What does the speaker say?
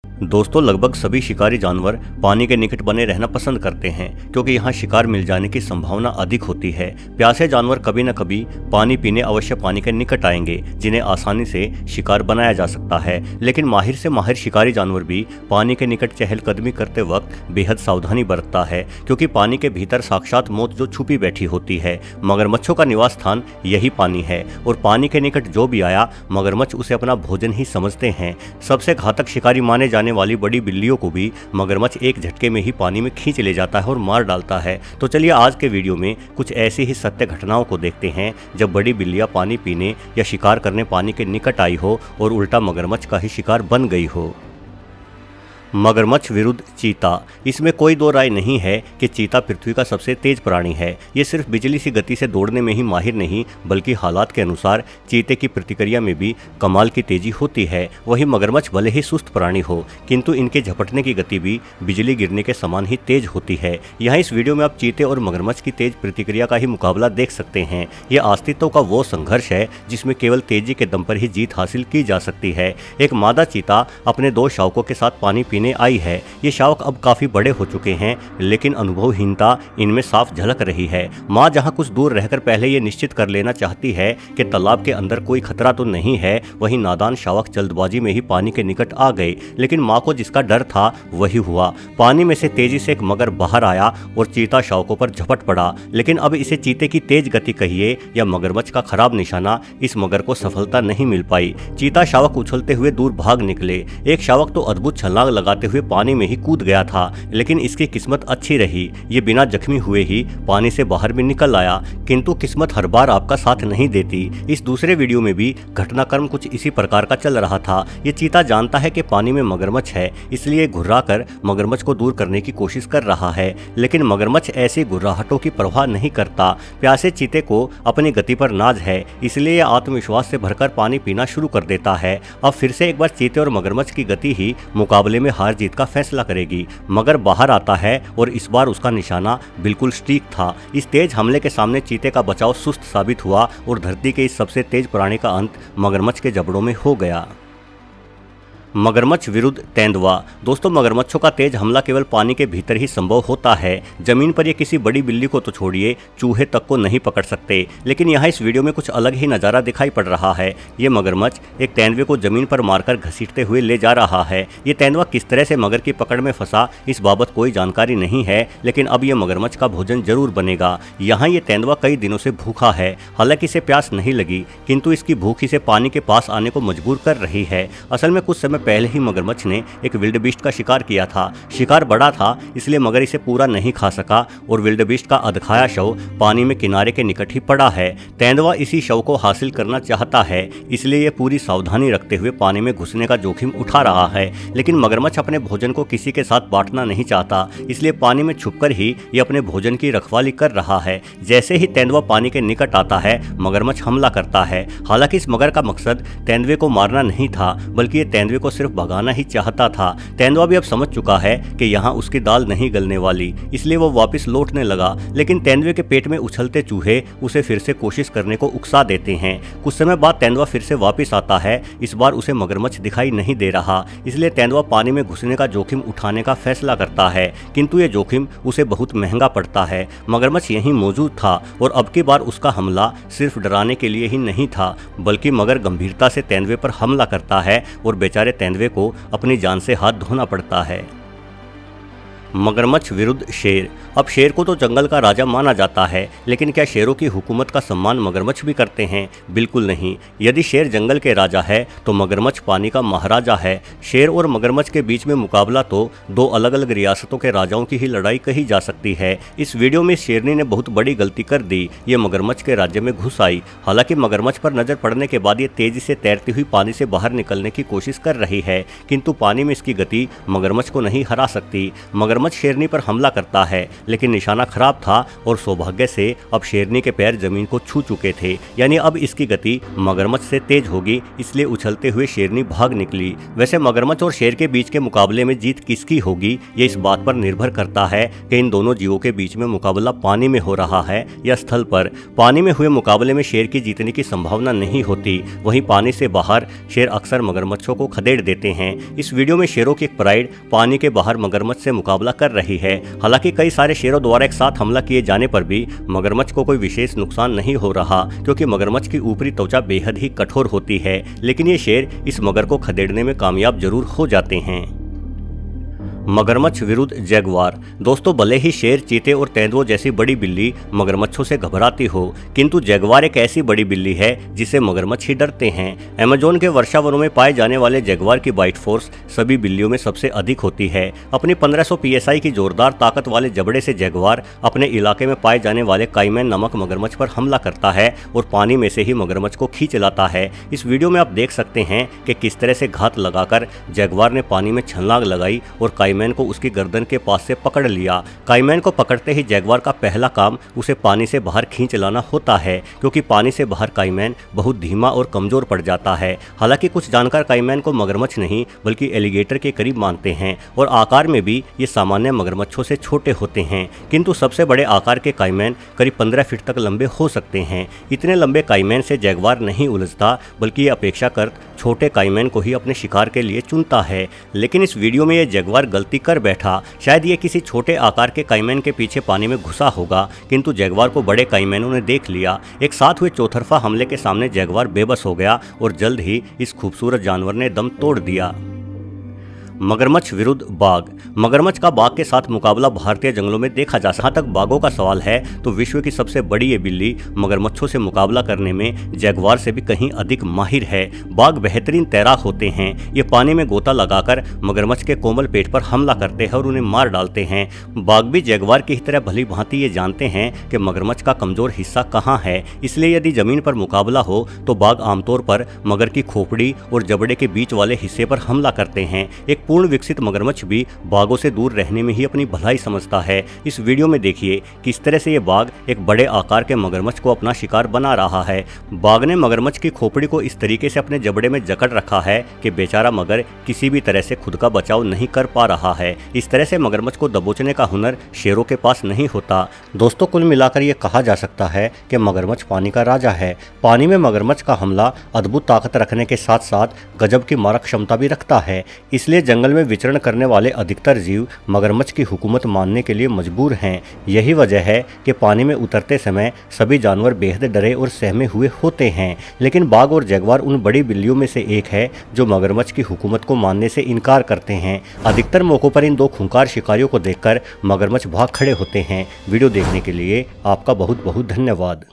दोस्तों, लगभग सभी शिकारी जानवर पानी के निकट बने रहना पसंद करते हैं क्योंकि यहाँ शिकार मिल जाने की संभावना अधिक होती है। प्यासे जानवर कभी न कभी पानी पीने अवश्य पानी के निकट आएंगे, जिन्हें आसानी से शिकार बनाया जा सकता है। लेकिन माहिर से माहिर शिकारी जानवर भी पानी के निकट चहलकदमी करते वक्त बेहद सावधानी बरतता है, क्योंकि पानी के भीतर साक्षात मौत जो छुपी बैठी होती है। मगरमच्छों का निवास स्थान यही पानी है और पानी के निकट जो भी आया, मगरमच्छ उसे अपना भोजन ही समझते हैं। सबसे घातक शिकारी माने जाने वाली बड़ी बिल्लियों को भी मगरमच्छ एक झटके में ही पानी में खींच ले जाता है और मार डालता है। तो चलिए आज के वीडियो में कुछ ऐसी ही सत्य घटनाओं को देखते हैं जब बड़ी बिल्लियां पानी पीने या शिकार करने पानी के निकट आई हो और उल्टा मगरमच्छ का ही शिकार बन गई हो। मगरमच्छ विरुद्ध चीता। इसमें कोई दो राय नहीं है कि चीता पृथ्वी का सबसे तेज प्राणी है। ये सिर्फ बिजली सी गति से दौड़ने में ही माहिर नहीं, बल्कि हालात के अनुसार चीते की प्रतिक्रिया में भी कमाल की तेजी होती है। वहीं मगरमच्छ भले ही सुस्त प्राणी हो, किंतु इनके झपटने की गति भी बिजली गिरने के समान ही तेज होती है। यहाँ इस वीडियो में आप चीते और मगरमच्छ की तेज प्रतिक्रिया का ही मुकाबला देख सकते हैं। यह अस्तित्व का वो संघर्ष है जिसमें केवल तेजी के दम पर ही जीत हासिल की जा सकती है। एक मादा चीता अपने दो शावकों के साथ पानी पीने आई है। ये शावक अब काफी बड़े हो चुके हैं, लेकिन अनुभवहीनता इनमें साफ झलक रही है। माँ जहाँ कुछ दूर रहकर पहले ये निश्चित कर लेना चाहती है कि तालाब के अंदर कोई खतरा तो नहीं है, वहीं नादान शावक जल्दबाजी में ही पानी के निकट आ गए। लेकिन माँ को जिसका डर था वही हुआ। पानी में से तेजी से एक मगर बाहर आया और चीता शावकों पर झपट पड़ा। लेकिन अब इसे चीते की तेज गति कहिए या मगरमच्छ का खराब निशाना, इस मगर को सफलता नहीं मिल पाई। चीता शावक उछलते हुए दूर भाग निकले। एक शावक तो अद्भुत छलांग लगाते हुए पानी में ही कूद गया था, लेकिन इसकी किस्मत अच्छी रही। ये बिना जख्मी हुए ही पानी से बाहर भी निकल आया। किंतु किस्मत हर बार आपका साथ नहीं देती। इस दूसरे वीडियो में भी घटनाक्रम कुछ इसी प्रकार का चल रहा था। ये चीता जानता है कि पानी में मगरमच्छ है, इसलिए घुर्रा कर मगरमच्छ को दूर करने की कोशिश कर रहा है। लेकिन मगरमच्छ ऐसी घुर्राहटों की परवाह नहीं करता। प्यासे चीते को अपनी गति पर नाज है, इसलिए यह आत्मविश्वास से भरकर पानी पीना शुरू कर देता है। अब फिर से एक बार चीते और मगरमच्छ की गति ही मुकाबले में हार जीत का फैसला करेगी। मगर बाहर आता है और इस बार उसका निशाना बिल्कुल सटीक था। इस तेज हमले के सामने चीते का बचाव सुस्त साबित हुआ और धरती के इस सबसे तेज प्राणी का अंत मगरमच्छ के जबड़ों में हो गया। मगरमच्छ विरुद्ध तेंदुआ। दोस्तों, मगरमच्छों का तेज हमला केवल पानी के भीतर ही संभव होता है। जमीन पर ये किसी बड़ी बिल्ली को तो छोड़िए, चूहे तक को नहीं पकड़ सकते। लेकिन यहाँ इस वीडियो में कुछ अलग ही नज़ारा दिखाई पड़ रहा है। ये मगरमच्छ एक तेंदुए को जमीन पर मारकर घसीटते हुए ले जा रहा है। ये तेंदुआ किस तरह से मगर की पकड़ में फंसा, इस बाबत कोई जानकारी नहीं है, लेकिन अब ये मगरमच्छ का भोजन जरूर बनेगा। यहाँ ये तेंदुआ कई दिनों से भूखा है। हालांकि इसे प्यास नहीं लगी, किंतु इसकी भूख इसे पानी के पास आने को मजबूर कर रही है। असल में कुछ समय पहले ही मगरमच्छ ने एक विल्डबीस्ट का शिकार किया था। शिकार बड़ा था, इसलिए मगर इसे पूरा नहीं खा सका और विल्डबीस्ट का अधखाया शव पानी में किनारे के निकट ही पड़ा है। तेंदुआ इसी शव को हासिल करना चाहता है, इसलिए यह पूरी सावधानी रखते हुए पानी में घुसने का जोखिम उठा रहा है। लेकिन मगरमच्छ अपने भोजन को किसी के साथ बांटना नहीं चाहता, इसलिए पानी में छुपकर ही ये अपने भोजन की रखवाली कर रहा है। जैसे ही तेंदुआ पानी के निकट आता है, मगरमच्छ हमला करता है। हालांकि इस मगर का मकसद तेंदुए को मारना नहीं था, बल्कि ये तेंदुए को सिर्फ भगाना ही चाहता था। तेंदुआ भी अब समझ चुका है कि यहाँ उसकी दाल नहीं गलने वाली, इसलिए वो वापस लौटने लगा। लेकिन तेंदुए के पेट में उछलते चूहे उसे फिर से कोशिश करने को उकसा देते हैं। कुछ समय बाद तेंदुआ फिर से वापस आता है। इस बार उसे मगरमच्छ दिखाई नहीं दे रहा, इसलिए तेंदुआ पानी में घुसने का जोखिम उठाने का फैसला करता है, किंतु ये जोखिम उसे बहुत महंगा पड़ता है। मगरमच्छ यहीं मौजूद था और अब की बार उसका हमला सिर्फ डराने के लिए ही नहीं था, बल्कि मगर गंभीरता से तेंदुए पर हमला करता है और बेचारे तेंदुए को अपनी जान से हाथ धोना पड़ता है। मगरमच्छ विरुद्ध शेर। अब शेर को तो जंगल का राजा माना जाता है, लेकिन क्या शेरों की हुकूमत का सम्मान मगरमच्छ भी करते हैं? बिल्कुल नहीं। यदि शेर जंगल के राजा है तो मगरमच्छ पानी का महाराजा है। शेर और मगरमच्छ के बीच में मुकाबला तो दो अलग अलग रियासतों के राजाओं की ही लड़ाई कही जा सकती है। इस वीडियो में शेरनी ने बहुत बड़ी गलती कर दी। ये मगरमच्छ के राज्य में घुस आई। हालांकि मगरमच्छ पर नजर पड़ने के बाद ये तेजी से तैरती हुई पानी से बाहर निकलने की कोशिश कर रही है, किंतु पानी में इसकी गति मगरमच्छ को नहीं हरा सकती। मगरमच्छ शेरनी पर हमला करता है, लेकिन निशाना खराब था और सौभाग्य से अब शेरनी के पैर जमीन को छू चुके थे, यानी अब इसकी गति मगरमच्छ से तेज होगी, इसलिए उछलते हुए शेरनी भाग निकली। वैसे मगरमच्छ और शेर के बीच के मुकाबले में जीत किसकी होगी, ये इस बात पर निर्भर करता है कि इन दोनों जीवों के बीच में मुकाबला पानी में हो रहा है या स्थल पर। पानी में हुए मुकाबले में शेर की जीतने की संभावना नहीं होती, वहीं पानी से बाहर शेर अक्सर मगरमच्छों को खदेड़ देते हैं। इस वीडियो में शेरों की एक प्राइड पानी के बाहर मगरमच्छ से मुकाबला कर रही है। हालांकि कई सारे शेरों द्वारा एक साथ हमला किए जाने पर भी मगरमच्छ को कोई विशेष नुकसान नहीं हो रहा, क्योंकि मगरमच्छ की ऊपरी त्वचा बेहद ही कठोर होती है। लेकिन ये शेर इस मगर को खदेड़ने में कामयाब जरूर हो जाते हैं। मगरमच्छ विरुद्ध जैगुआर। दोस्तों, भले ही शेर, चीते और तेंदुओं जैसी बड़ी बिल्ली मगरमच्छों से घबराती हो, किंतु जैगुआर एक ऐसी बड़ी बिल्ली है जिसे मगरमच्छ ही डरते हैं। अमेज़न के वर्षावनों में पाए जाने वाले जैगुआर की बाइट फोर्स सभी बिल्लियों में सबसे अधिक होती है। अपनी 1500 PSI की जोरदार ताकत वाले जबड़े से जैगुआर अपने इलाके में पाए जाने वाले काइमैन नामक मगरमच्छ पर हमला करता है और पानी में से ही मगरमच्छ को खींच लाता है। इस वीडियो में आप देख सकते हैं कि किस तरह से घात लगाकर जैगुआर ने पानी में छलांग लगाई और काइमैन को उसकी गर्दन के पास से पकड़ लिया। काइमैन को पकड़ते ही जैगुआर का पहला काम उसे पानी से बाहर खींच लाना होता है, क्योंकि पानी से बाहर काइमैन बहुत धीमा और कमजोर पड़ जाता है। हालांकि कुछ जानकार काइमैन को मगरमच्छ नहीं बल्कि एलिगेटर के करीब मानते हैं और आकार में भी ये सामान्य मगरमच्छों से छोटे होते हैं, किंतु सबसे बड़े आकार के काइमैन करीब 15 फीट तक लंबे हो सकते हैं। इतने लंबे काइमैन से जैगुआर नहीं उलझता, बल्कि ये अपेक्षाकृत छोटे काइमैन को ही अपने शिकार के लिए चुनता है। लेकिन इस वीडियो में ये जैगुआर गलती कर बैठा। शायद ये किसी छोटे आकार के काइमैन के पीछे पानी में घुसा होगा, किंतु जैगुआर को बड़े काइमैनों ने देख लिया। एक साथ हुए चौतरफा हमले के सामने जैगुआर बेबस हो गया और जल्द ही इस खूबसूरत जानवर ने दम तोड़ दिया। मगरमच्छ विरुद्ध बाघ। मगरमच्छ का बाघ के साथ मुकाबला भारतीय जंगलों में देखा जा सकता है। जहाँ तक बाघों का सवाल है तो विश्व की सबसे बड़ी ये बिल्ली मगरमच्छों से मुकाबला करने में जैगुआर से भी कहीं अधिक माहिर है। बाघ बेहतरीन तैराक होते हैं। ये पानी में गोता लगाकर मगरमच्छ के कोमल पेट पर हमला करते हैं और उन्हें मार डालते हैं। बाघ भी जैगुआर की तरह भली भांति ये जानते हैं कि मगरमच्छ का कमजोर हिस्सा कहाँ है, इसलिए यदि जमीन पर मुकाबला हो तो बाघ आमतौर पर मगर की खोपड़ी और जबड़े के बीच वाले हिस्से पर हमला करते हैं। एक पूर्ण विकसित मगरमच्छ भी बाघों से दूर रहने में ही अपनी भलाई समझता है। इस वीडियो में देखिए किस तरह से ये बाघ एक बड़े आकार के मगरमच्छ को अपना शिकार बना रहा है। बाघ ने मगरमच्छ की खोपड़ी को इस तरीके से अपने जबड़े में जकड़ रखा है कि बेचारा मगर किसी भी तरह से खुद का बचाव नहीं कर पा रहा है। इस तरह से मगरमच्छ को दबोचने का हुनर शेरों के पास नहीं होता। दोस्तों, कुल मिलाकर ये कहा जा सकता है कि मगरमच्छ पानी का राजा है। पानी में मगरमच्छ का हमला अद्भुत ताकत रखने के साथ साथ गजब की मारक क्षमता भी रखता है, इसलिए जंगल में विचरण करने वाले अधिकतर जीव मगरमच्छ की हुकूमत मानने के लिए मजबूर हैं। यही वजह है कि पानी में उतरते समय सभी जानवर बेहद डरे और सहमे हुए होते हैं। लेकिन बाघ और जैगुआर उन बड़ी बिल्लियों में से एक है जो मगरमच्छ की हुकूमत को मानने से इनकार करते हैं। अधिकतर मौकों पर इन दो खूंखार शिकारियों को देखकर मगरमच्छ भाग खड़े होते हैं। वीडियो देखने के लिए आपका बहुत बहुत धन्यवाद।